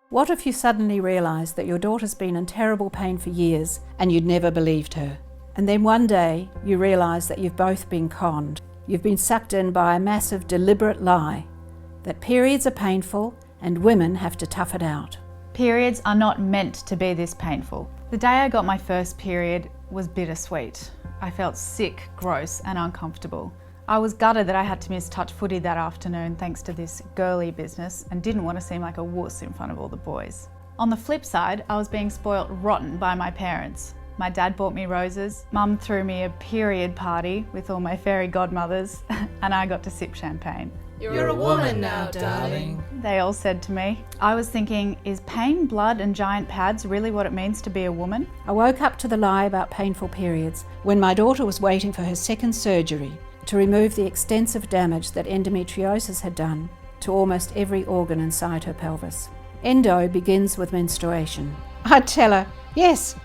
What if you suddenly realise that your daughter's been in terrible pain for years and you'd never believed her? And then one day you realise that you've both been conned. You've been sucked in by a massive, deliberate lie that periods are painful and women have to tough it out. Periods are not meant to be this painful. The day I got my first period was bittersweet. I felt sick, gross and uncomfortable. I was gutted that I had to miss touch footy that afternoon thanks to this girly business and didn't want to seem like a wuss in front of all the boys. On the flip side, I was being spoilt rotten by my parents. My dad bought me roses, Mum threw me a period party with all my fairy godmothers, and I got to sip champagne. You're a woman now, darling, they all said to me. I was thinking, is pain, blood and giant pads really what it means to be a woman? I woke up to the lie about painful periods when my daughter was waiting for her second surgery to remove the extensive damage that endometriosis had done to almost every organ inside her pelvis. Endo begins with menstruation. I'd tell her, yes,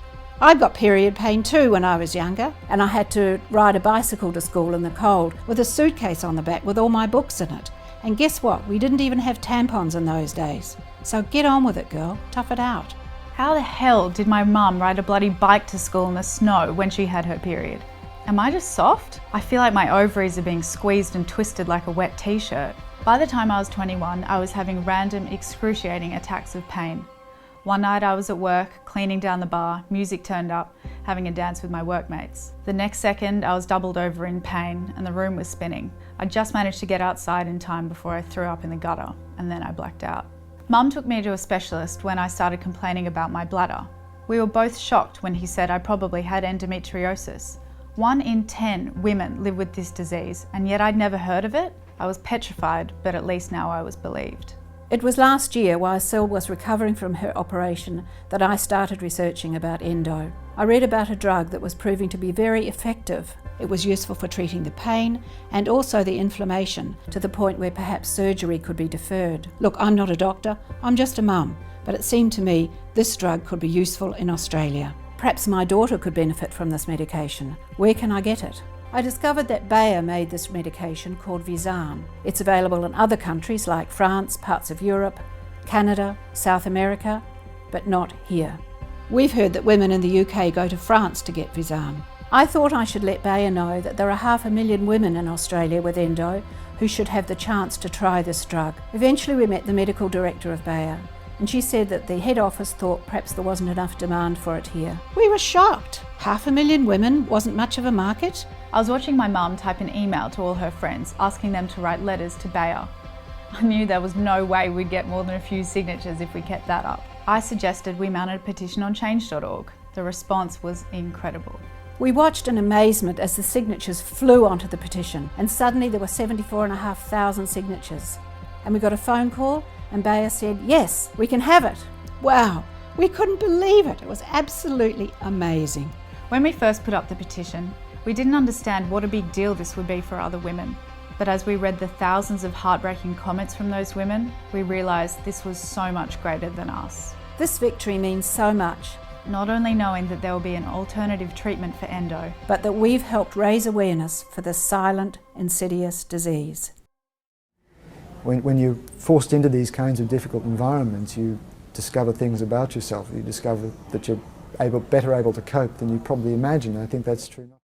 I got period pain too when I was younger, and I had to ride a bicycle to school in the cold with a suitcase on the back with all my books in it. And guess what? We didn't even have tampons in those days. So get on with it, girl. Tough it out. How the hell did my mum ride a bloody bike to school in the snow when she had her period? Am I just soft? I feel like my ovaries are being squeezed and twisted like a wet t-shirt. By the time I was 21, I was having random, excruciating attacks of pain. One night I was at work, cleaning down the bar, music turned up, having a dance with my workmates. The next second I was doubled over in pain and the room was spinning. I just managed to get outside in time before I threw up in the gutter, and then I blacked out. Mum took me to a specialist when I started complaining about my bladder. We were both shocked when he said I probably had endometriosis. 1 in 10 women live with this disease, and yet I'd never heard of it. I was petrified, but at least now I was believed. It was last year, while Syl was recovering from her operation, that I started researching about endo. I read about a drug that was proving to be very effective. It was useful for treating the pain and also the inflammation, to the point where perhaps surgery could be deferred. Look, I'm not a doctor, I'm just a mum, but it seemed to me this drug could be useful in Australia. Perhaps my daughter could benefit from this medication. Where can I get it? I discovered that Bayer made this medication called Visan. It's available in other countries like France, parts of Europe, Canada, South America, but not here. We've heard that women in the UK go to France to get Visan. I thought I should let Bayer know that there are 500,000 women in Australia with endo who should have the chance to try this drug. Eventually we met the medical director of Bayer, and she said that the head office thought perhaps there wasn't enough demand for it here. We were shocked. 500,000 women wasn't much of a market. I was watching my mum type an email to all her friends, asking them to write letters to Bayer. I knew there was no way we'd get more than a few signatures if we kept that up. I suggested we mounted a petition on change.org. The response was incredible. We watched in amazement as the signatures flew onto the petition, and suddenly there were 74,500 signatures. And we got a phone call, and Bayer said, yes, we can have it. Wow, we couldn't believe it. It was absolutely amazing. When we first put up the petition, we didn't understand what a big deal this would be for other women. But as we read the thousands of heartbreaking comments from those women, we realised this was so much greater than us. This victory means so much. Not only knowing that there will be an alternative treatment for endo, but that we've helped raise awareness for this silent, insidious disease. When you're forced into these kinds of difficult environments, you discover things about yourself. You discover that you're better able to cope than you probably imagined. I think that's true.